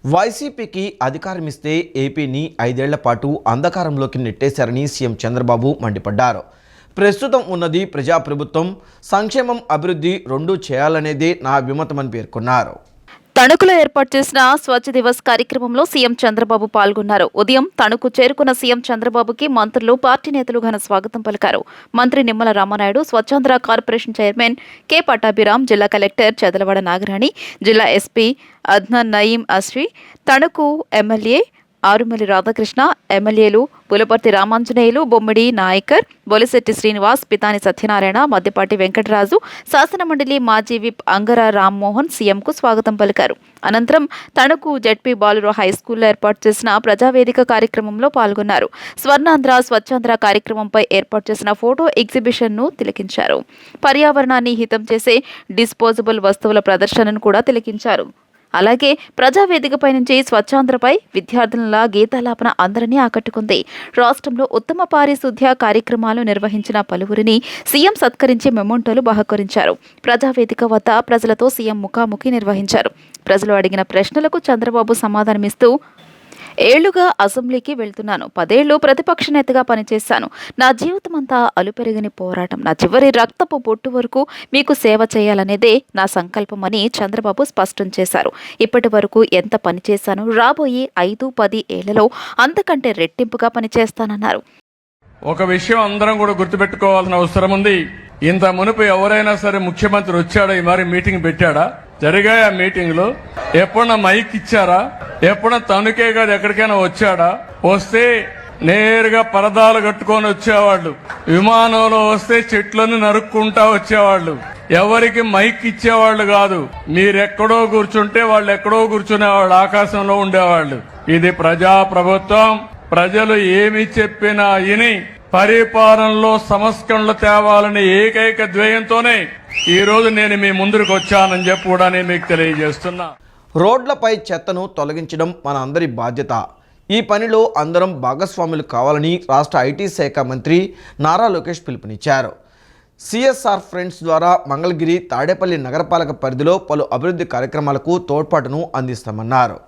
వైసీపీకి అధికారమిస్తే ఏపీని 5 ఏళ్ల పాటు అంధకారంలోకి నెట్టేశారని సీఎం చంద్రబాబు మండిపడ్డారు. ప్రస్తుతం ఉన్నది ప్రజాప్రభుత్వం, సంక్షేమం అభివృద్ధి రెండూ చేయాలనేదే నా అభిమతమని పేర్కొన్నారు. తణుకులో ఏర్పాటు చేసిన స్వచ్ఛ దివస్ కార్యక్రమంలో సీఎం చంద్రబాబు పాల్గొన్నారు. ఉదయం తణుకు చేరుకున్న సీఎం చంద్రబాబుకి మంత్రులు, పార్టీ నేతలు ఘన స్వాగతం పలికారు. మంత్రి Nimmala Ramanaidu, Swachhandhra corporation chairman K Pattabhiram, జిల్లా కలెక్టర్ చదలవాడ నాగరాణి, జిల్లా ఎస్పీ అద్నాన్ నయీం అస్రీ, తణుకు ఎమ్మెల్యే ఆరుమల్లి రాధాకృష్ణ, ఎమ్మెల్యేలు పులపర్తి రామాంజనేయులు, బొమ్మిడి నాయకర్, బొలిశెట్టి శ్రీనివాస్, పితాని సత్యనారాయణ, మద్దిపాటి వెంకటరాజు, శాసనమండలి మాజీ విప్ అంగర రామ్మోహన్ సీఎంకు స్వాగతం పలికారు. అనంతరం తణుకు జెడ్పీ బాలుర హైస్కూల్లో ఏర్పాటు చేసిన ప్రజావేదిక కార్యక్రమంలో పాల్గొన్నారు. స్వర్ణాంధ్ర, స్వచ్ఛాంధ్ర కార్యక్రమంపై ఏర్పాటు చేసిన ఫోటో ఎగ్జిబిషన్ను తిలకించారు. పర్యావరణాన్ని హితం చేసే డిస్పోజబుల్ వస్తువుల ప్రదర్శనను కూడా తిలకించారు. అలాగే ప్రజావేదికపై నుంచి స్వచ్ఛాంధ్రపై విద్యార్థుల గీతాలాపన అందరినీ ఆకట్టుకుంది. రాష్ట్రంలో ఉత్తమ పారిశుద్ధ్య కార్యక్రమాలు నిర్వహించిన పలువురిని సీఎం సత్కరించి మెమోంటోలు బహుకరించారు. ప్రజావేదిక వద్ద ప్రజలతో సీఎం ముఖాముఖి నిర్వహించారు. ప్రజలు అడిగిన ప్రశ్నలకు చంద్రబాబు సమాధానమిస్తూ, ఏళ్లుగా అసెంబ్లీకి వెళ్తున్నాను, 10 ఏళ్లు ప్రతిపక్ష నేతగా పనిచేశాను. నా జీవితమంతా అలుపెరగని పోరాటం, నా చివరి రక్తపు బొట్టు వరకు మీకు సేవ చేయాలనేదే నా సంకల్పమని చంద్రబాబు స్పష్టం చేశారు. ఇప్పటి వరకు ఎంత పనిచేశానో రాబోయే 5-10 ఏళ్లలో అంతకంటే రెట్టింపుగా పనిచేస్తానన్నారు. ఒక విషయం అందరం కూడా గుర్తుపెట్టుకోవాల్సిన అవసరం ఉంది. ఇంత మునుపు ఎవరైనా సరే ముఖ్యమంత్రి వచ్చాడా, ఈ మరి మీటింగ్ పెట్టాడా? జరిగాయి ఆ మీటింగ్లు? ఎప్పుడన్నా మైక్ ఇచ్చారా? ఎప్పుడన్నా తణుకే గారు ఎక్కడికైనా వచ్చాడా? వస్తే నేరుగా పరదాలు కట్టుకొని వచ్చేవాళ్ళు. విమానంలో వస్తే చెట్లను నరుక్కుంటా వచ్చేవాళ్ళు. ఎవరికి మైక్ ఇచ్చేవాళ్ళు కాదు. మీరెక్కడో కూర్చుంటే వాళ్ళు ఎక్కడో కూర్చునేవాళ్ళు, ఆకాశంలో ఉండేవాళ్ళు. ఇది ప్రజా ప్రభుత్వం. ప్రజలు ఏమి చెప్పినా విని పరిపాలనలో సంస్కరణలు తేవాలని ఏకైక ధ్యేయంతోనే ఈ రోజు నేను మీ ముందుకు వచ్చానని చెప్పి కూడా నేను మీకు తెలియజేస్తున్నా. రోడ్లపై చెత్తను తొలగించడం మన అందరి బాధ్యత. ఈ పనిలో అందరం భాగస్వాములు కావాలని రాష్ట్ర ఐటీ శాఖ మంత్రి నారా లోకేష్ పిలుపునిచ్చారు. సిఎస్ఆర్ ఫ్రెండ్స్ ద్వారా మంగళగిరి, తాడేపల్లి నగరపాలక పరిధిలో పలు అభివృద్ధి కార్యక్రమాలకు తోడ్పాటును అందిస్తామన్నారు.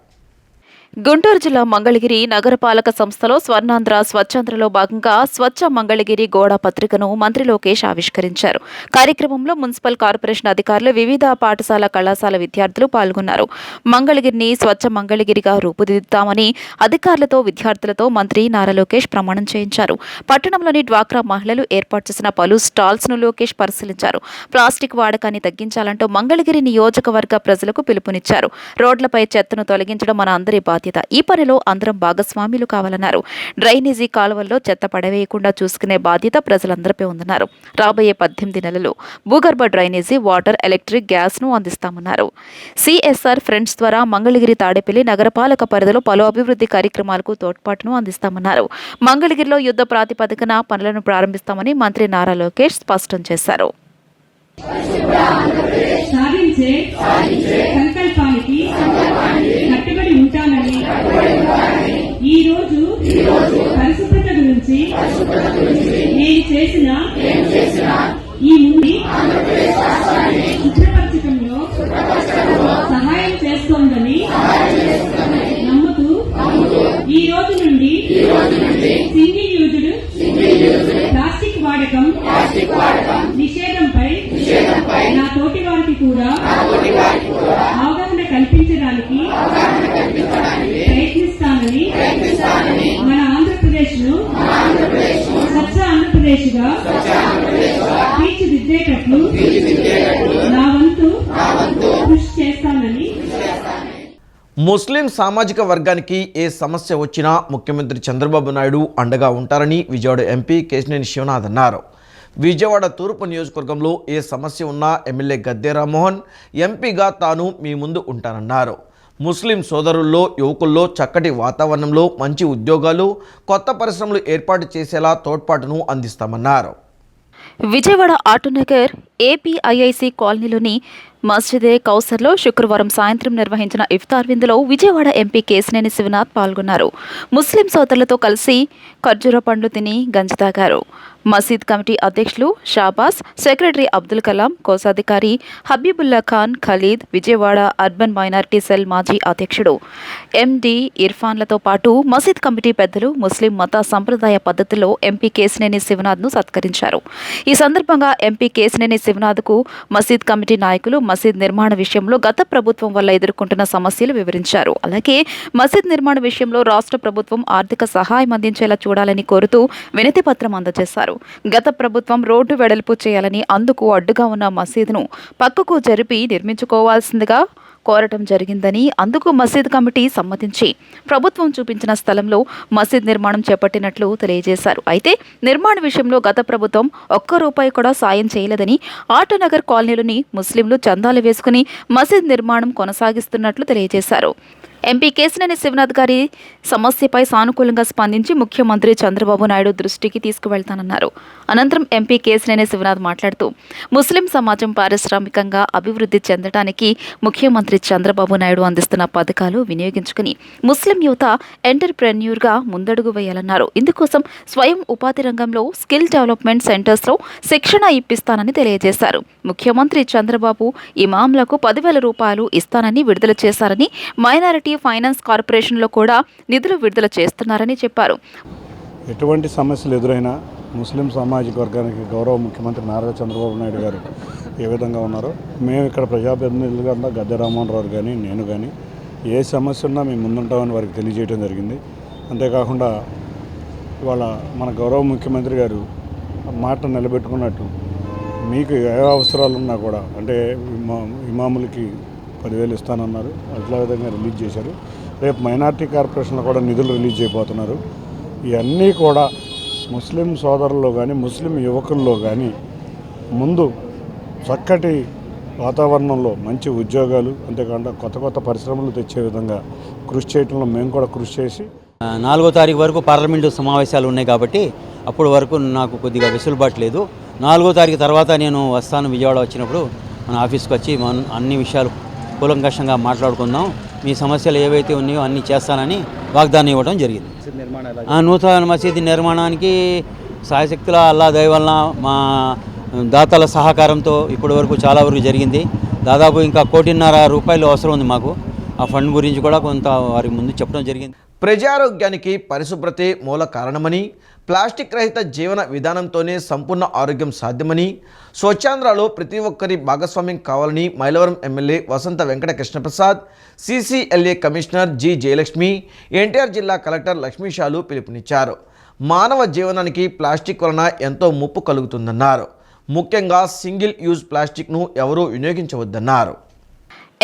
గుంటూరు జిల్లా మంగళగిరి నగరపాలక సంస్థలో స్వర్ణాంధ్ర, స్వచ్ఛాంధ్రలో భాగంగా స్వచ్ఛ మంగళగిరి గోడ పత్రికను మంత్రి లోకేష్ ఆవిష్కరించారు. కార్యక్రమంలో మున్సిపల్ కార్పొరేషన్ అధికారులు, వివిధ పాఠశాల, కళాశాల విద్యార్థులు పాల్గొన్నారు. మంగళగిరిని స్వచ్ఛ మంగళగిరిగా రూపుదిద్దుతామని అధికారులతో, విద్యార్థులతో మంత్రి నారా లోకేష్ ప్రమాణం చేయించారు. పట్టణంలోని డ్వాక్రా మహిళలు ఏర్పాటు చేసిన పలు స్టాల్స్ ను లోకేష్ పరిశీలించారు. ప్లాస్టిక్ వాడకాన్ని తగ్గించాలంటూ మంగళగిరి నియోజకవర్గ ప్రజలకు పిలుపునిచ్చారు. రోడ్లపై చెత్తను తొలగించడం మన అందరి బాధ్యత. ఈ పనిలో అందరం భాగస్వాములు కావాలన్నారు. డ్రైనేజీ కాలువల్లో చెత్త పడవేయకుండా చూసుకునే బాధ్యత ప్రజలందరిపై ఉందన్నారు. రాబోయే 18 నెలలు భూగర్భ డ్రైనేజీ, వాటర్, ఎలక్ట్రిక్, గ్యాస్ ను అందిస్తామన్నారు. సిఎస్ఆర్ ఫ్రెండ్స్ ద్వారా మంగళగిరి, తాడేపల్లి నగరపాలక పరిధిలో పలు అభివృద్ధి కార్యక్రమాలకు తోడ్పాటును అందిస్తామన్నారు. మంగళగిరిలో యుద్ధ ప్రాతిపదికన పనులను ప్రారంభిస్తామని మంత్రి నారా లోకేష్ స్పష్టం చేశారు. సాధించే సంకల్పానికి కట్టుబడి ఉంటానని ఈ రోజు పరిశుభ్రత గురించి నేను చేసిన ఈ ముందు శుభ్రపరచడంలో సహాయం చేస్తోందని నమ్ముతూ ఈ రోజు నుండి సింగిల్ యూజ్డ్ ప్లాస్టిక్ వాడకం నిషేధంపై నా తోటి వారికి కూడా అవగాహన కల్పించడానికి ప్రయత్నిస్తానని మన ఆంధ్రప్రదేశ్ ను స్వచ్ఛ ఆంధ్రప్రదేశ్ గా తీర్చిదిద్దేటట్లు నా వంతు కృషి చేస్తానని. ముస్లిం సామాజిక వర్గానికి ఏ సమస్య వచ్చినా ముఖ్యమంత్రి చంద్రబాబు నాయుడు అండగా ఉంటారని విజయవాడ ఎంపీ కేశినేని శివనాథ్ అన్నారు. విజయవాడ తూర్పు నియోజకవర్గంలో ఏ సమస్య ఉన్నా ఎమ్మెల్యే గద్దె రామ్మోహన్ ఎంపీగా తాను మీ ముందు ఉంటానన్నారు. ముస్లిం సోదరుల్లో, యువకుల్లో చక్కటి వాతావరణంలో మంచి ఉద్యోగాలు, కొత్త పరిశ్రమలు ఏర్పాటు చేసేలా తోడ్పాటును అందిస్తామన్నారు. విజయవాడ ఆటోనగర్ ఏపీఐఐసి కాలనీలోని మస్జిదే కౌసర్లో శుక్రవారం సాయంత్రం నిర్వహించిన ఇఫ్తార్ విందులో విజయవాడ ఎంపీ కేశినేని శివనాథ్ పాల్గొన్నారు. ముస్లిం సోదరులతో కలిసి ఖర్జూర పండ్లు తిని గంజి తాగారు. మసీద్ కమిటీ అధ్యక్షులు షాబాస్, సెక్రటరీ అబ్దుల్ కలాం, కోశాధికారి Habibullah Khan Khalid, Vijayawada urban minority cell మాజీ అధ్యక్షుడు ఎండి ఇర్ఫాన్లతో పాటు మసీద్ కమిటీ పెద్దలు ముస్లిం మత సంప్రదాయ పద్ధతిలో ఎంపీ కేశినేని శివనాథ్ను సత్కరించారు. ఈ సందర్భంగా ఎంపీ కేశినేని శివనాథ్కు మసీద్ కమిటీ నాయకులు మసీద్ నిర్మాణ విషయంలో గత ప్రభుత్వం వల్ల ఎదుర్కొంటున్న సమస్యలు వివరించారు. అలాగే మసీద్ నిర్మాణ విషయంలో రాష్ట్ర ప్రభుత్వం ఆర్థిక సహాయం అందించేలా చూడాలని కోరుతూ వినతి పత్రం అందజేశారు. గత ప్రభుత్వం రోడ్డు వెడల్పు చేయాలని, అందుకు అడ్డుగా ఉన్న మసీదును పక్కకు జరిపి నిర్మించుకోవాల్సిందిగా కోరటం జరిగిందని, అందుకు మసీద్ కమిటీ సమ్మతించి ప్రభుత్వం చూపించిన స్థలంలో మసీద్ నిర్మాణం చేపట్టినట్లు తెలియజేశారు. అయితే నిర్మాణ విషయంలో గత ప్రభుత్వం ఒక్క రూపాయి కూడా సాయం చేయలేదని, ఆటోనగర్ కాలనీలోని ముస్లింలు చందాలు వేసుకుని మసీద్ నిర్మాణం కొనసాగిస్తున్నట్లు తెలియజేశారు. ఎంపీ కేశినేని శివనాథ్ గారి సమస్యపై సానుకూలంగా స్పందించి ముఖ్యమంత్రి చంద్రబాబు నాయుడు దృష్టికి తీసుకువెళ్తానన్నారు. అనంతరం ఎంపీ కేశినేని శివనాథ్ మాట్లాడుతూ ముస్లిం సమాజం పారిశ్రామికంగా అభివృద్ధి చెందడానికి ముఖ్యమంత్రి చంద్రబాబు నాయుడు అందిస్తున్న పథకాలు వినియోగించుకుని ముస్లిం యువత ఎంటర్ప్రెన్యూర్గా ముందడుగు వేయాలన్నారు. ఇందుకోసం స్వయం ఉపాధి రంగంలో స్కిల్ డెవలప్మెంట్ సెంటర్స్లో శిక్షణ ఇప్పిస్తానని తెలియజేశారు. ముఖ్యమంత్రి చంద్రబాబు ఇమాంలకు 10,000 రూపాయలు ఇస్తానని విడుదల చేశారని, మైనారిటీ ఫైనాన్స్ కార్పొరేషన్లో కూడా నిధులు విడుదల చేస్తున్నారని చెప్పారు. ఎటువంటి సమస్యలు ఎదురైనా ముస్లిం సామాజిక వర్గానికి గౌరవ ముఖ్యమంత్రి నారా చంద్రబాబు నాయుడు గారు ఏ విధంగా ఉన్నారో మేము ఇక్కడ ప్రజాప్రతినిధులుగా గద్దె రామ్మోహన్ రావు కానీ నేను కానీ ఏ సమస్య ఉన్నా మేము ముందుంటామని వారికి తెలియజేయడం జరిగింది. అంతేకాకుండా ఇవాళ మన గౌరవ ముఖ్యమంత్రి గారు మాట నిలబెట్టుకున్నట్టు మీకు ఏ అవసరాలు ఉన్నా కూడా అంటే ఇమాములకి 10,000 ఇస్తానన్నారు, అట్లా విధంగా రిలీజ్ చేశారు. రేపు మైనార్టీ కార్పొరేషన్లో కూడా నిధులు రిలీజ్ చేయబోతున్నారు. ఇవన్నీ కూడా ముస్లిం సోదరుల్లో కానీ ముస్లిం యువకుల్లో కానీ ముందు చక్కటి వాతావరణంలో మంచి ఉద్యోగాలు, అంతేకాకుండా కొత్త కొత్త పరిశ్రమలు తెచ్చే విధంగా కృషి చేయడంలో మేము కూడా కృషి చేసి 4వ తారీఖు వరకు పార్లమెంటు సమావేశాలు ఉన్నాయి కాబట్టి అప్పటి వరకు నాకు కొద్దిగా వెసులుబాటు లేదు. 4వ తారీఖు తర్వాత నేను వస్తాను. విజయవాడ వచ్చినప్పుడు మన ఆఫీస్కి వచ్చి అన్ని విషయాలు కూలంకషంగా మాట్లాడుకుందాం. మీ సమస్యలు ఏవైతే ఉన్నాయో అన్నీ చేస్తానని వాగ్దానం ఇవ్వడం జరిగింది. నూతన మసీదు నిర్మాణానికి సాయశక్తుల అల్లా దయ వలన మా దాతల సహకారంతో ఇప్పటి వరకు చాలా వరకు జరిగింది. దాదాపు ఇంకా 1,50,00,000 రూపాయలు అవసరం ఉంది మాకు. ఆ ఫండ్ గురించి కూడా కొంత వారి ముందు చెప్పడం జరిగింది. ప్రజారోగ్యానికి పరిశుభ్రతే మూల కారణమని, ప్లాస్టిక్ రహిత జీవన విధానంతోనే సంపూర్ణ ఆరోగ్యం సాధ్యమని, స్వచ్ఛాంధ్రలో ప్రతి ఒక్కరి భాగస్వామ్యం కావాలని Mylavaram MLA Vasantha Venkata Krishnaprasad, CCLA commissioner G Jayalakshmi, NTR జిల్లా కలెక్టర్ లక్ష్మీశాలు పిలుపునిచ్చారు. మానవ జీవనానికి ప్లాస్టిక్ వలన ఎంతో ముప్పు కలుగుతుందన్నారు. ముఖ్యంగా సింగిల్ యూజ్ ప్లాస్టిక్ను ఎవరూ వినియోగించవద్దన్నారు.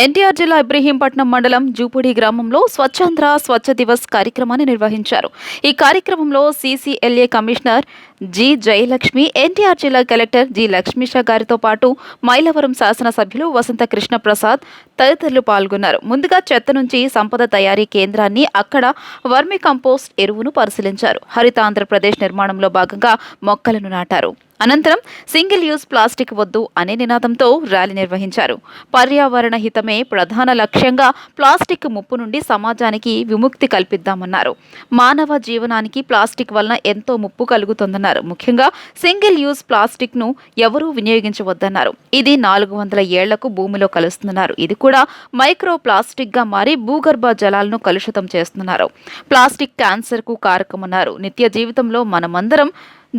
ఎన్టీఆర్ జిల్లా ఇబ్రహీంపట్నం మండలం జూపూడి గ్రామంలో స్వచ్ఛాంధ్ర స్వచ్ఛ దివస్ కార్యక్రమాన్ని నిర్వహించారు. ఈ కార్యక్రమంలో CCLA commissioner G Jayalakshmi, NTR జిల్లా కలెక్టర్ జి లక్ష్మీషా గారితో పాటు మైలవరం శాసనసభ్యులు వసంత కృష్ణప్రసాద్ తదితరులు పాల్గొన్నారు. ముందుగా చెత్త నుంచి సంపద తయారీ కేంద్రాన్ని, అక్కడ వర్మి కంపోస్ట్ ఎరువును పరిశీలించారు. హరిత ఆంధ్రప్రదేశ్ నిర్మాణంలో భాగంగా మొక్కలను నాటారు. అనంతరం సింగిల్ యూజ్ ప్లాస్టిక్ వద్దు అనే నినాదంతో ర్యాలీ నిర్వహించారు. పర్యావరణ హితమే ప్రధాన లక్ష్యంగా ప్లాస్టిక్ ముప్పు నుండి సమాజానికి విముక్తి కల్పిద్దామన్నారు. మానవ జీవనానికి ప్లాస్టిక్ వలన ఎంతో ముప్పు కలుగుతుందన్నారు. ముఖ్యంగా సింగిల్ యూజ్ ప్లాస్టిక్ ను ఎవరూ వినియోగించవద్దన్నారు. ఇది 400 ఏళ్లకు భూమిలో కలుస్తుందన్నారు. ఇది కూడా మైక్రో ప్లాస్టిక్ గా మారి భూగర్భ జలాలను కలుషితం చేస్తున్నారు. ప్లాస్టిక్ క్యాన్సర్ కు కారకమన్నారు. నిత్య జీవితంలో మనమందరం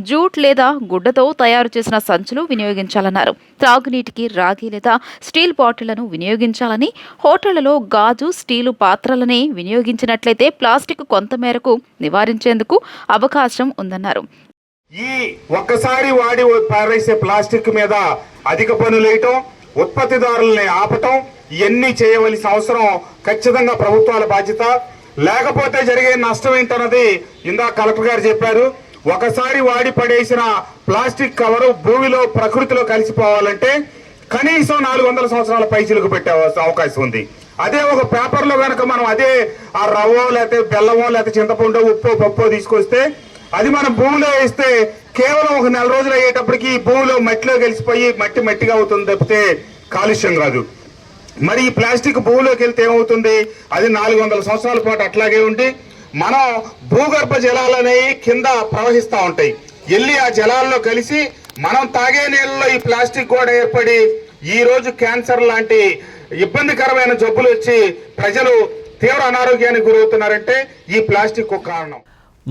జూట్ లేదా గుడ్డతో తయారు చేసిన సంచులు వినియోగించాలన్నారు. త్రాగునీటికి రాగి లేదా స్టీల్ బాటిళ్లను వినియోగించాలని, హోటళ్లలో గాజు, స్టీలు పాత్రలని వినియోగించినట్లయితే ప్లాస్టిక్ కొంతమేరకు నివారించేందుకు అవకాశం ఉందన్నారు. ఈ ఒక్కసారి వాడి పారేసే ప్లాస్టిక్ మీద అధిక పన్నులేయటం, ఉత్పత్తిదారుల్ని ఆపటం, ఇవన్నీ చేయవలసిన అవసరం ఖచ్చితంగా ప్రభుత్వాల బాధ్యత. లేకపోతే జరిగే నష్టం ఏంటన్నది ఇందాక కలెక్టర్ గారు చెప్పారు. ఒకసారి వాడి పడేసిన ప్లాస్టిక్ కవరు భూమిలో ప్రకృతిలో కలిసిపోవాలంటే కనీసం 400 సంవత్సరాల పైచిలకు పెట్టే అవకాశం ఉంది. అదే ఒక పేపర్లో కనుక మనం అదే ఆ రవ్వో లేకపోతే బెల్లమో లేకపోతే చింతపండు, ఉప్పు, పప్పు తీసుకొస్తే అది మనం భూమిలో వేస్తే కేవలం ఒక 4 రోజులు అయ్యేటప్పటికి భూమిలో మట్టిలో కలిసిపోయి మట్టిగా అవుతుంది తప్పితే కాలుష్యం కాదు. మరి ఈ ప్లాస్టిక్ భూమిలోకి వెళ్తే ఏమవుతుంది? అది 400 సంవత్సరాల పాటు అట్లాగే ఉండి మనం భూగర్భ జలాలనేవి కింద ప్రవహిస్తూ ఉంటాయి. వెళ్ళి ఆ జలాల్లో కలిసి మనం తాగే నీళ్ళలో ఈ ప్లాస్టిక్ కూడా ఏర్పడి ఈ రోజు క్యాన్సర్ లాంటి ఇబ్బందికరమైన జబ్బులు వచ్చి ప్రజలు తీవ్ర అనారోగ్యానికి గురవుతున్నారంటే ఈ ప్లాస్టిక్ ఒక కారణం.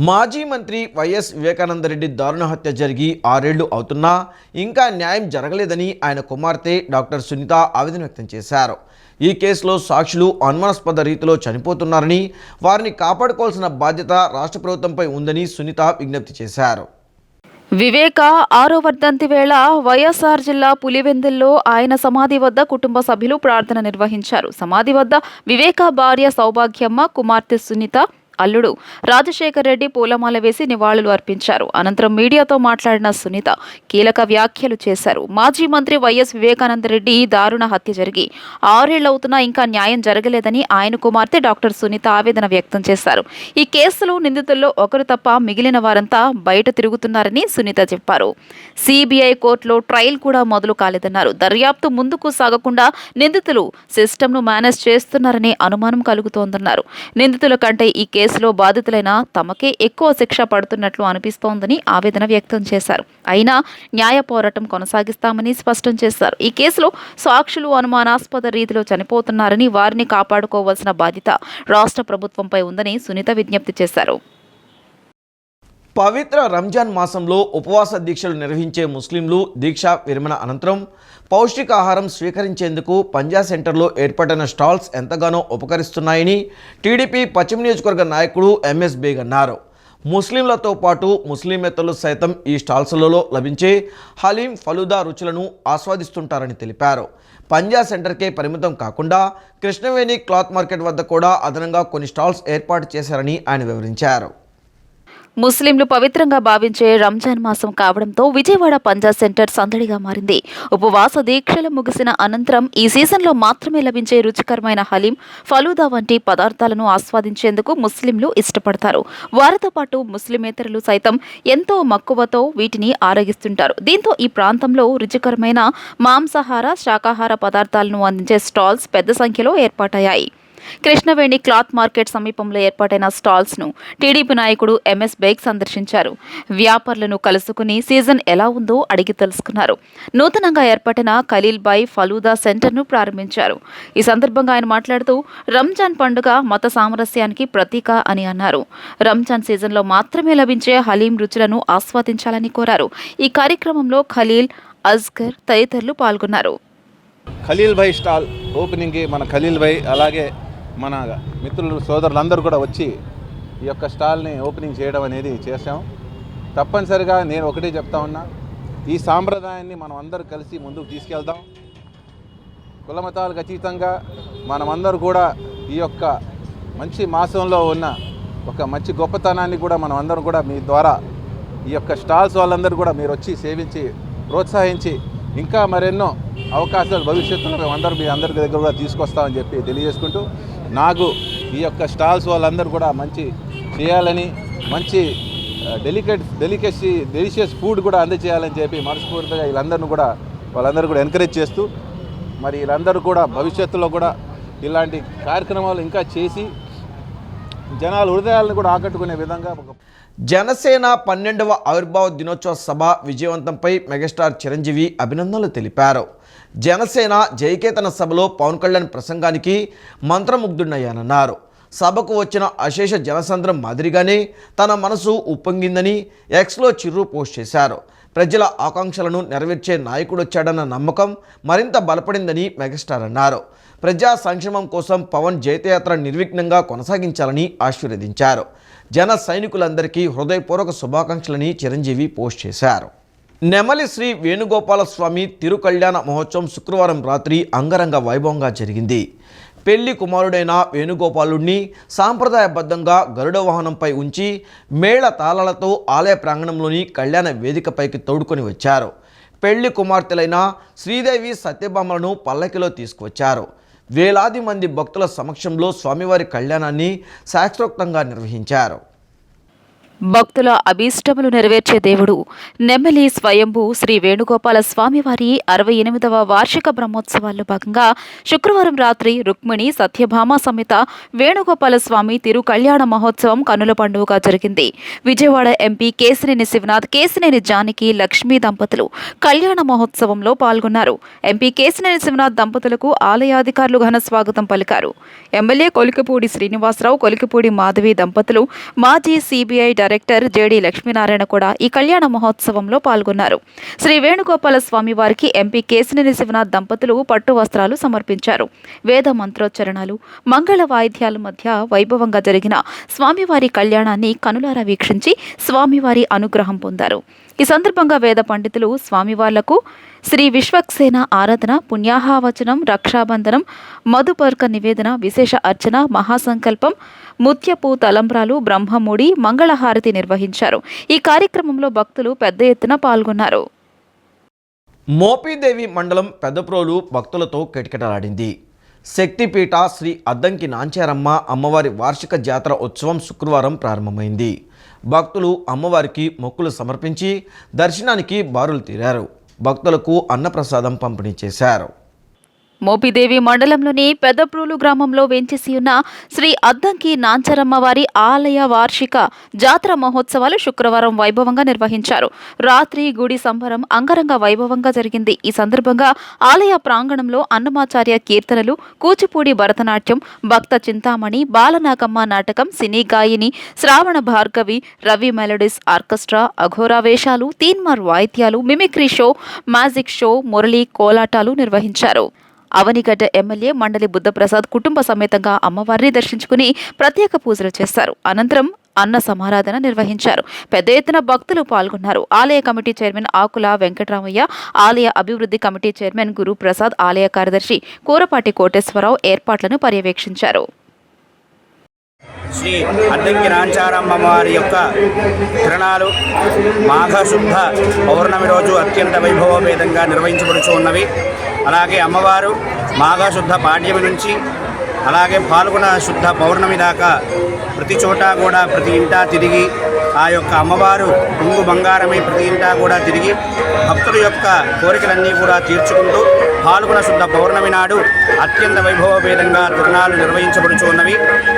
మాజీ మంత్రి వైఎస్ వివేకానందరెడ్డి దారుణ హత్య జరిగి 6 ఏళ్లు అవుతున్నా ఇంకా న్యాయం జరగలేదని ఆయన కుమార్తె డాక్టర్ సునీత ఆవేదన వ్యక్తం చేశారు. ఈ కేసులో సాక్షులు అనుమానాస్పద రీతిలో చనిపోతున్నారని, వారిని కాపాడుకోవాల్సిన బాధ్యత రాష్ట్ర ప్రభుత్వంపై ఉందని సునీత విజ్ఞప్తి చేశారు. వివేక 6వ వర్ధంతి వేళ వైఎస్ఆర్ జిల్లా పులివెందుల్లో ఆయన సమాధి వద్ద కుటుంబ సభ్యులు ప్రార్థన నిర్వహించారు. సమాధి వద్ద వివేక భార్య సౌభాగ్యమ్మ, కుమార్తె సునీత, అల్లుడు రాజశేఖర్ రెడ్డి పూలమాల వేసి నివాళులు అర్పించారు. అనంతరం మీడియాతో మాట్లాడిన సునీత కీలక వ్యాఖ్యలు చేశారు. మాజీ మంత్రి వైఎస్ వివేకానందరెడ్డి దారుణ హత్య జరిగి 6 ఏళ్లవుతున్నా ఇంకా న్యాయం జరగలేదని ఆయన కుమార్తె డాక్టర్ సునీత ఆవేదన వ్యక్తం చేశారు. ఈ కేసులో నిందితుల్లో ఒకరు తప్ప మిగిలిన వారంతా బయట తిరుగుతున్నారని సునీత చెప్పారు. సిబిఐ కోర్టులో ట్రయల్ కూడా మొదలు కాలేదన్నారు. దర్యాప్తు ముందుకు సాగకుండా నిందితులు సిస్టమ్ను మేనేజ్ చేస్తున్నారనే అనుమానం కలుగుతోందన్నారు. నిందితుల కంటే ఈ కేసులో బాధితులైన తమకే ఎక్కువ శిక్ష పడుతున్నట్లు అనిపిస్తోందని ఆవేదన వ్యక్తం చేశారు. అయినా న్యాయ పోరాటం కొనసాగిస్తామని స్పష్టం చేశారు. ఈ కేసులో సాక్షులు అనుమానాస్పద రీతిలో చనిపోతున్నారని, వారిని కాపాడుకోవాల్సిన బాధ్యత రాష్ట్ర ప్రభుత్వంపై ఉందని సునీత విజ్ఞప్తి చేశారు. పవిత్ర రంజాన్ మాసంలో ఉపవాస దీక్షలు నిర్వహించే ముస్లింలు దీక్ష విరమణ అనంతరం పౌష్టికాహారం స్వీకరించేందుకు పంజా సెంటర్లో ఏర్పడిన స్టాల్స్ ఎంతగానో ఉపకరిస్తున్నాయని టీడీపీ పశ్చిమ నియోజకవర్గ నాయకుడు ఎంఎస్ బేగ్ అన్నారు. ముస్లింలతో పాటు ముస్లిమేతరులు సైతం ఈ స్టాల్స్లలో లభించే హలీం, ఫలూదా రుచులను ఆస్వాదిస్తుంటారని తెలిపారు. పంజా సెంటర్కే పరిమితం కాకుండా కృష్ణవేణి క్లాత్ మార్కెట్ వద్ద కూడా అదనంగా కొన్ని స్టాల్స్ ఏర్పాటు చేశారని ఆయన వివరించారు. ముస్లింలు పవిత్రంగా భావించే రంజాన్ మాసం కావడంతో విజయవాడ పంజా సెంటర్ సందడిగా మారింది. ఉపవాస దీక్షలు ముగిసిన అనంతరం ఈ సీజన్లో మాత్రమే లభించే రుచికరమైన హలీం, ఫలూదా వంటి పదార్థాలను ఆస్వాదించేందుకు ముస్లింలు ఇష్టపడతారు. వారితో పాటు ముస్లిమేతరులు సైతం ఎంతో మక్కువతో వీటిని ఆరగిస్తుంటారు. దీంతో ఈ ప్రాంతంలో రుచికరమైన మాంసాహార, శాకాహార పదార్థాలను అందించే స్టాల్స్ పెద్ద సంఖ్యలో ఏర్పాటయ్యాయి. కృష్ణవేణి క్లాత్ మార్కెట్ సమీపంలో ఏర్పాటైన స్టాల్స్ను టీడీపీ నాయకుడు ఎంఎస్ బేగ్ సందర్శించారు. వ్యాపారులను కలుసుకుని సీజన్ ఎలా ఉందో అడిగి తెలుసుకున్నారు. నూతనంగా ఏర్పాటైన ఖలీల్ బాయ్ ఫలూదా సెంటర్ను ప్రారంభించారు. ఈ సందర్భంగా ఆయన మాట్లాడుతూ రంజాన్ పండుగ మత సామరస్యానికి ప్రతీక అని అన్నారు. రంజాన్ సీజన్లో మాత్రమే లభించే హలీం రుచులను ఆస్వాదించాలని కోరారు. ఈ కార్యక్రమంలో ఖలీల్, అజ్గర్ తదితరులు పాల్గొన్నారు. ఖలీల్ భాయ్ స్టాల్ ఓపెనింగ్కి మన ఖలీల్ భాయ్ అలాగే మన మిత్రులు సోదరులందరూ కూడా వచ్చి ఈ యొక్క స్టాల్ని ఓపెనింగ్ చేయడం అనేది చేశాం. తప్పనిసరిగా నేను ఒకటే చెప్తా ఉన్నా, ఈ సాంప్రదాయాన్ని మనం అందరూ కలిసి ముందుకు తీసుకెళ్దాం. కులమతాలకు అతీతంగా మనమందరూ కూడా ఈ యొక్క మంచి మాసంలో ఉన్న ఒక మంచి గొప్పతనాన్ని కూడా మనం అందరం కూడా మీ ద్వారా ఈ యొక్క స్టాల్స్ వాళ్ళందరూ కూడా మీరు వచ్చి సేవించి ప్రోత్సహించి ఇంకా మరెన్నో అవకాశాలు భవిష్యత్తులో మేము మీ అందరి దగ్గర కూడా తీసుకొస్తామని చెప్పి తెలియజేసుకుంటూ, నాకు ఈ యొక్క స్టాల్స్ వాళ్ళందరూ కూడా మంచి చేయాలని, మంచి డెలిషియస్ ఫుడ్ కూడా అందజేయాలని చెప్పి మనస్ఫూర్తిగా వాళ్ళందరూ కూడా ఎంకరేజ్ చేస్తూ, మరి వీళ్ళందరూ కూడా భవిష్యత్తులో కూడా ఇలాంటి కార్యక్రమాలు ఇంకా చేసి జనాల హృదయాలను కూడా ఆకట్టుకునే విధంగా జనసేన 12వ ఆవిర్భావ దినోత్సవ సభ విజయవంతంపై మెగాస్టార్ చిరంజీవి అభినందనలు తెలిపారు. జనసేన జయకేతన సభలో పవన్ కళ్యాణ్ ప్రసంగానికి మంత్రముగ్ధుడయ్యానన్నారు. సభకు వచ్చిన అశేష జనసంద్రం మాదిరిగానే తన మనసు ఉప్పొంగిందని ఎక్స్లో చిర్రు పోస్ట్ చేశారు. ప్రజల ఆకాంక్షలను నెరవేర్చే నాయకుడొచ్చాడన్న నమ్మకం మరింత బలపడిందని మెగాస్టార్ అన్నారు. ప్రజా సంక్షేమం కోసం పవన్ జైత్రయాత్ర నిర్విఘ్నంగా కొనసాగించాలని ఆశీర్వదించారు. జన సైనికులందరికీ హృదయపూర్వక శుభాకాంక్షలని చిరంజీవి పోస్ట్ చేశారు. నెమలి శ్రీ వేణుగోపాలస్వామి తిరుకళ్యాణ మహోత్సవం శుక్రవారం రాత్రి అంగరంగ వైభవంగా జరిగింది. పెళ్లి కుమారుడైన వేణుగోపాలుడిని సాంప్రదాయబద్ధంగా గరుడ వాహనంపై ఉంచి మేళ తాళాలతో ఆలయ ప్రాంగణంలోని కళ్యాణ వేదికపైకి తోడుకొని వచ్చారు. పెళ్లి కుమార్తెలైన శ్రీదేవి, సత్యభామలను పల్లకిలో తీసుకువచ్చారు. వేలాది మంది భక్తుల సమక్షంలో స్వామివారి కళ్యాణాన్ని శాస్త్రోక్తంగా నిర్వహించారు. భక్తుల అభీష్టములు నెరవేర్చే దేవుడు నెమ్మలి స్వయంభూ శ్రీ వేణుగోపాల స్వామివారి 68వ వార్షిక బ్రహ్మోత్సవాల్లో భాగంగా శుక్రవారం రాత్రి రుక్మిణి సత్యభామ సమేత వేణుగోపాల స్వామి తిరు కళ్యాణ మహోత్సవం కన్నుల పండుగగా జరిగింది. విజయవాడ ఎంపీ కేశినేని శివనాథ్, కేశినేని జానకి లక్ష్మీ దంపతులు కళ్యాణ మహోత్సవంలో పాల్గొన్నారు. ఎంపీ కేశినేని శివనాథ్ దంపతులకు ఆలయాధికారులు ఘన స్వాగతం పలికారు. ఎమ్మెల్యే కొలికిపూడి శ్రీనివాసరావు, కొలికిపూడి మాధవి దంపతులు, మాజీ సిబిఐ డైరెక్టర్ జేడి లక్ష్మీనారాయణ కూడా ఈ కళ్యాణ మహోత్సవంలో పాల్గొన్నారు. శ్రీ వేణుగోపాల స్వామి వారికి ఎంపీ కేశినేని శివనాథ్ దంపతులు పట్టు వస్త్రాలు సమర్పించారు. వేద మంత్రోచ్చరణలు, మంగళ వాయిద్యాల మధ్య వైభవంగా జరిగిన స్వామివారి కళ్యాణాన్ని కనులారా వీక్షించి స్వామివారి అనుగ్రహం పొందారు. ఈ సందర్భంగా వేద పండితులు స్వామివార్లకు శ్రీ విశ్వక్సేన ఆరాధన, పుణ్యాహవచనం, రక్షాబంధనం, మధుపర్క నివేదన, విశేష అర్చన, మహాసంకల్పం, ముత్యపు తలంబ్రాలు, బ్రహ్మముడి, మంగళహారతి నిర్వహించారు. ఈ కార్యక్రమంలో భక్తులు పెద్ద ఎత్తున పాల్గొన్నారు. మోపిదేవి మండలం పెద్దప్రోలు భక్తులతో కిటకిటలాడింది. శక్తిపీఠ శ్రీ అద్దంకి నాంచారమ్మ అమ్మవారి వార్షిక జాతర ఉత్సవం శుక్రవారం ప్రారంభమైంది. భక్తులు అమ్మవారికి మొక్కులు సమర్పించి దర్శనానికి బారులు తీరారు. భక్తులకు అన్నప్రసాదం పంపిణీ చేశారు. మోపిదేవి మండలంలోని పెద్దప్రోలు గ్రామంలో వేంచేసి ఉన్న శ్రీ అద్దంకి నాంచరమ్మ వారి ఆలయ వార్షిక జాతర మహోత్సవాలు శుక్రవారం వైభవంగా నిర్వహించారు. రాత్రి గుడి సంబరం అంగరంగ వైభవంగా జరిగింది. ఈ సందర్భంగా ఆలయ ప్రాంగణంలో అన్నమాచార్య కీర్తనలు, కూచిపూడి భరతనాట్యం, భక్త చింతామణి, బాలనాగమ్మ నాటకం, సినీ గాయని శ్రావణ భార్గవి, రవి మెలోడీస్ ఆర్కెస్ట్రా, అఘోరా వేషాలు, తీన్మార్ వాయిద్యాలు, mimicry show, magic show, Murali కోలాటాలు నిర్వహించారు. అవనిగడ్డ ఎమ్మెల్యే మండలి బుద్ధప్రసాద్ కుటుంబ సమేతంగా అమ్మవారిని దర్శించుకుని ప్రత్యేక పూజలు చేశారు. అనంతరం అన్న సమారాధన నిర్వహించారు. పెద్ద ఎత్తున భక్తులు పాల్గొన్నారు. ఆలయ కమిటీ చైర్మన్ ఆకుల వెంకటరామయ్య, ఆలయ అభివృద్ధి కమిటీ చైర్మన్ గురుప్రసాద్, ఆలయ కార్యదర్శి కూరపాటి కోటేశ్వరరావు ఏర్పాట్లను పర్యవేక్షించారు. శ్రీ అద్దంకి నాంచారమ్మ వారి యొక్క తిరణాలు మాఘశుద్ధ పౌర్ణమి రోజు అత్యంత వైభవోపేతంగా నిర్వహించబడుచు ఉన్నవి. అలాగే అమ్మవారు మాఘశుద్ధ పాడ్యమి నుంచి అలాగే పాల్గొన శుద్ధ పౌర్ణమి దాకా ప్రతి చోట కూడా ప్రతి ఇంటా తిరిగి ఆ యొక్క అమ్మవారు కుంగు బంగారమై ప్రతి ఇంటా కూడా తిరిగి భక్తుల యొక్క కోరికలన్నీ కూడా తీర్చుకుంటూ పాల్గొన శుద్ధ పౌర్ణమి నాడు అత్యంత వైభవోపేతంగా తిరణాలు నిర్వహించబడుచు ఉన్నవి.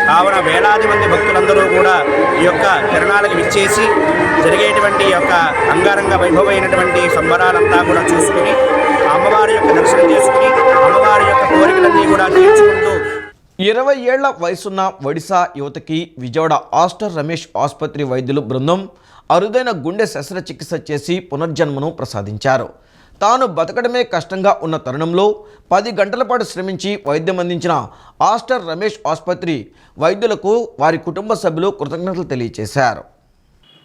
కావున వేలాది మంది భక్తులందరూ కూడా ఈ యొక్క తిరణాలకు విచ్చేసి జరిగేటువంటి యొక్క అంగరంగ వైభవమైనటువంటి సంబరాలంతా కూడా చూసుకుని అమ్మవారి యొక్క దర్శనం చేసుకుని అమ్మవారి యొక్క కోరికలన్నీ కూడా తీర్చుకుంటూ 20 ఏళ్ల వయసున్న ఒడిశా యువతకి విజయవాడ ఆస్టర్ రమేష్ ఆసుపత్రి వైద్యులు బృందం అరుదైన గుండె శస్త్రచికిత్స చేసి పునర్జన్మను ప్రసాదించారు. తాను బతకడమే కష్టంగా ఉన్న తరుణంలో 10 గంటల పాటు శ్రమించి వైద్యం అందించిన ఆస్టర్ రమేష్ ఆసుపత్రి వైద్యులకు వారి కుటుంబ సభ్యులు కృతజ్ఞతలు తెలియజేశారు.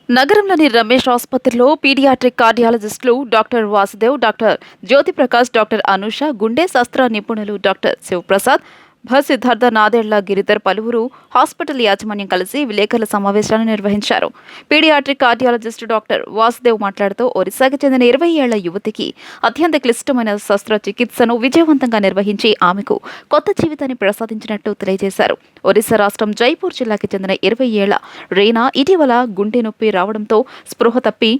నగరంలోని రమేష్ ఆసుపత్రిలో పీడియాట్రిక్ కార్డియాలజిస్టులు doctor Vasudev, doctor Jyothiprakash, doctor Anusha, గుండె శస్త్ర నిపుణులు డాక్టర్ శివప్రసాద్, సిద్ధార్థ, నాదేళ్ల గిరిధర్ పలువురు హాస్పిటల్ యాజమాన్యం కలిసి విలేకరుల సమావేశాన్ని నిర్వహించారు. పీడియాట్రిక్ కార్డియాలజిస్ట్ డాక్టర్ వాసుదేవ్ మాట్లాడుతూ ఒరిస్సాకి చెందిన 20 ఏళ్ల యువతికి అత్యంత క్లిష్టమైన శస్త్రచికిత్సను విజయవంతంగా నిర్వహించి ఆమెకు కొత్త జీవితాన్ని ప్రసాదించినట్టు తెలియజేశారు. ఒరిస్సా రాష్ట్రం జైపూర్ జిల్లాకి చెందిన 20 ఏళ్ల రీనా ఇటీవల గుండె నొప్పి రావడంతో స్పృహ తప్పి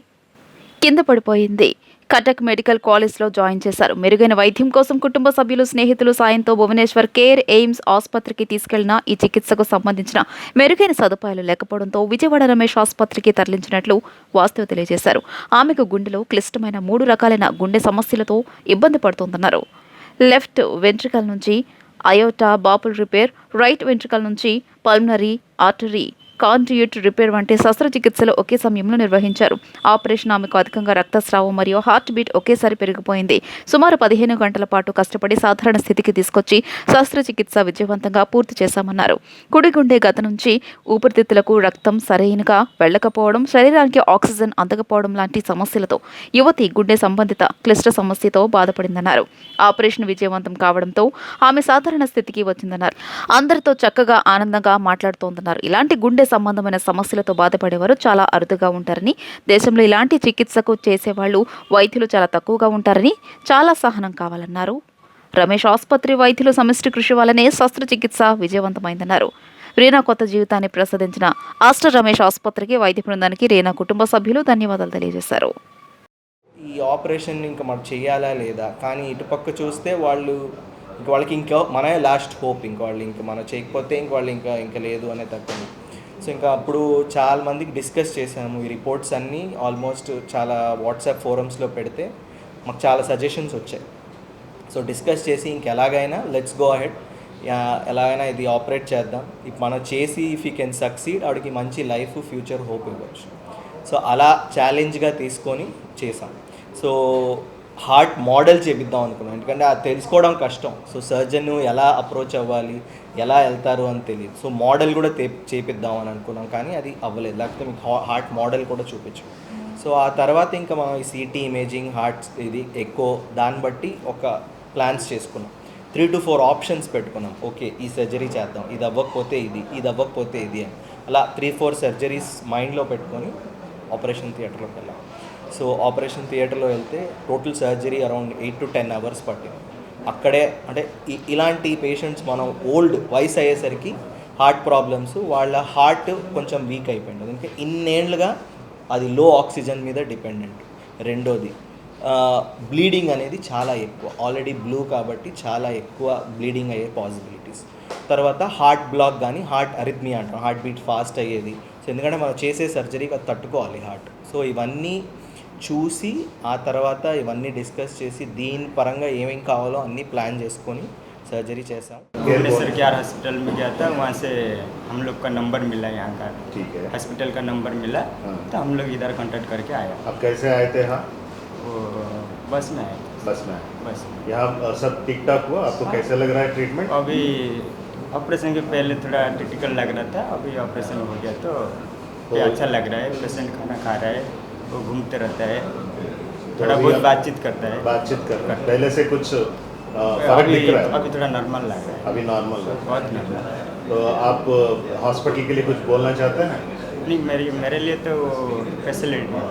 కింద పడిపోయింది. కటక్ మెడికల్ కాలేజ్లో జాయిన్ చేశారు. మెరుగైన వైద్యం కోసం కుటుంబ సభ్యులు, స్నేహితులు సాయంతో భువనేశ్వర్ కేర్ ఎయిమ్స్ ఆసుపత్రికి తీసుకెళ్లిన ఈ చికిత్సకు సంబంధించిన మెరుగైన సదుపాయాలు లేకపోవడంతో విజయవాడ రమేష్ ఆసుపత్రికి తరలించినట్లు వాస్తవ తెలియజేశారు. ఆమెకు గుండెలో క్లిష్టమైన 3 రకాలైన గుండె సమస్యలతో ఇబ్బంది పడుతోందన్నారు. లెఫ్ట్ వెంట్రికల్ నుంచి అయోటా బాపుల్ రిపేర్, రైట్ వెంట్రికల్ నుంచి పల్మనరీ ఆర్టరీ కాండ్యూట్ రిపేర్ వంటి శస్త్రచికిత్సలు ఒకే సమయంలో నిర్వహించారు. ఆపరేషన్ ఆమెకు అధికంగా రక్తస్రావం మరియు హార్ట్ బీట్ ఒకేసారి పెరిగిపోయింది. సుమారు 15 గంటల పాటు కష్టపడి సాధారణ స్థితికి తీసుకొచ్చి శస్త్రచికిత్స విజయవంతంగా పూర్తి చేశామన్నారు. కుడి గుండె గత నుంచి ఊపిరితిత్తులకు రక్తం సరైనగా వెళ్లకపోవడం, శరీరానికి ఆక్సిజన్ అందకపోవడం లాంటి సమస్యలతో యువతి గుండె సంబంధిత క్లిష్ట సమస్యతో బాధపడిందన్నారు. ఆపరేషన్ విజయవంతం కావడంతో ఆమె సాధారణ స్థితికి వచ్చిందన్నారు. అందరితో చక్కగా ఆనందంగా మాట్లాడుతోందన్నారు. ఇలాంటి గుండె సంబంధమైన సమస్యలతో బాధపడేవారు చాలా అరుదుగా ఉంటారని, దేశంలో ఇలాంటి చికిత్సకు చేసేవాళ్లు వైద్యులు చాలా తక్కువగా ఉంటారని, చాలా సహనం కావాలన్నారు. రమేష్ ఆసుపత్రి వైద్యులు సమిష్టి కృషి వల్లనే శస్త్రచికిత్స విజయవంతమైందన్నారు. రీనా కొత్త జీవితాన్ని ప్రసాదించిన ఆస్టర్ రమేష్ ఆసుపత్రికి, వైద్య బృందానికి, రీనా కుటుంబ సభ్యులు ధన్యవాదాలు తెలియజేశారు. ఈ ఆపరేషన్ ఇంకా మనం చేయాలా లేదా, కానీ ఇటుపక్క చూస్తే వాళ్ళకి ఇంకా మనమే లాస్ట్ హోప్. ఇంక వాళ్ళు ఇంకా మనం చేయకపోతే ఇంక వాళ్ళు ఇంకా లేదు అనే తక్కువ. సో ఇంకా అప్పుడు చాలా మందికి డిస్కస్ చేసాము ఈ రిపోర్ట్స్ అన్నీ. ఆల్మోస్ట్ చాలా వాట్సాప్ ఫోరమ్స్లో పెడితే మాకు చాలా సజెషన్స్ వచ్చాయి. సో డిస్కస్ చేసి ఇంకెలాగైనా లెట్స్ గో అహెడ్, ఎలాగైనా ఇది ఆపరేట్ చేద్దాం. ఇప్పుడు మనం చేసి ఇఫ్ యూ కెన్ సక్సీడ్ ఆవిడకి మంచి లైఫ్, ఫ్యూచర్ హోప్ ఇవ్వచ్చు. సో అలా ఛాలెంజ్గా తీసుకొని చేసాం. సో హార్ట్ మోడల్ చేపిద్దాం అనుకున్నాం, ఎందుకంటే అది తెలుసుకోవడం కష్టం. సో సర్జన్ ఎలా అప్రోచ్ అవ్వాలి, ఎలా వెళ్తారు అని తెలియదు. సో మోడల్ కూడా చేపిద్దాం అని అనుకున్నాం, కానీ అది అవ్వలేదు. లేకపోతే మీకు హార్ట్ మోడల్ కూడా చూపించు. సో ఆ తర్వాత ఇంకా మనం ఈ సిటీ ఇమేజింగ్, హార్ట్స్ ఇది ఎక్కువ దాన్ని బట్టి ఒక ప్లాన్స్ చేసుకున్నాం. 3 to 4 ఆప్షన్స్ పెట్టుకున్నాం. ఓకే, ఈ సర్జరీ చేద్దాం, ఇది అవ్వకపోతే ఇది అవ్వకపోతే ఇది అని. అలా 3-4 సర్జరీస్ మైండ్లో పెట్టుకొని ఆపరేషన్ థియేటర్లోకి వెళ్ళాం. సో ఆపరేషన్ థియేటర్లో వెళ్తే total surgery around 8 to 10 hours పట్టింది. అక్కడే అంటే ఇలాంటి పేషెంట్స్ మనం ఓల్డ్ వయసు అయ్యేసరికి హార్ట్ ప్రాబ్లమ్స్, వాళ్ళ హార్ట్ కొంచెం వీక్ అయిపోయింది. ఎందుకంటే ఇన్నేళ్లుగా అది లో ఆక్సిజన్ మీద డిపెండెంట్. రెండోది బ్లీడింగ్ అనేది చాలా ఎక్కువ, ఆల్రెడీ బ్లూ కాబట్టి చాలా ఎక్కువ బ్లీడింగ్ అయ్యే పాసిబిలిటీస్. తర్వాత హార్ట్ బ్లాక్ కానీ హార్ట్ అరిథ్మియా అంటాం, హార్ట్ బీట్ ఫాస్ట్ అయ్యేది. సో ఎందుకంటే మనం చేసే సర్జరీకి అది తట్టుకోవాలి హార్ట్. సో ఇవన్నీ చూసి ఆ తర్వాత ఇవన్నీ డిస్కస్ చేసి దీని పరంగా ఏమేం కావాలో అన్నీ ప్లాన్ చేసుకొని सर्जरी చేసాం. भुवनेश्वर के आर हॉस्पिटल में गया था, वहाँ से हम लोग का नंबर मिला यहाँ का, ठीक है, हॉस्पिटल का नंबर मिला। तो हम लोग इधर कांटेक्ट करके आया। अब कैसे आए थे? हाँ, वो बस में आए। बस में? बस यहाँ सब ठीक ठाक हुआ? आपको कैसे लग रहा है ट्रीटमेंट? अभी ऑपरेशन के पहले थोड़ा क्रिटिकल लग रहा था, अभी ऑपरेशन हो गया तो अच्छा लग रहा है। पेशेंट खाना खा रहा है, वो घूमते रहता है, थोड़ा बहुत बातचीत करता है। पहले से कुछ फर्क दिख रहा है? अभी थोड़ा नॉर्मल लग रहा है। अभी नॉर्मल है, बहुत नॉर्मल। तो आप हॉस्पिटल के लिए कुछ बोलना चाहते हैं? नहीं, मेरे लिए तो फैसिलिटी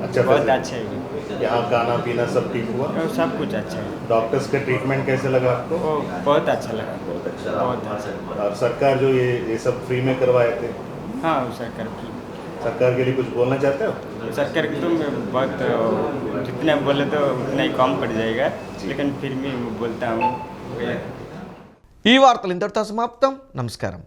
अच्छा, बहुत अच्छा है। यहाँ खाना पीना सब ठीक हुआ? सब कुछ अच्छा है। डॉक्टर्स का ट्रीटमेंट कैसे लगा आपको? बहुत अच्छा लगा, बहुत अच्छा। बहुत अच्छा। और सरकार जो ये सब फ्री में करवाए थे? हाँ, सरकार के लिए कुछ बोलना चाहते हो? सरकार की तो मैं बहुत जितना बोले तो उतना ही कम पड़ जाएगा, लेकिन फिर भी बोलता हूँ। ఈ వార్తలు ఇంతటితో సమాప్తం. నమస్కారం.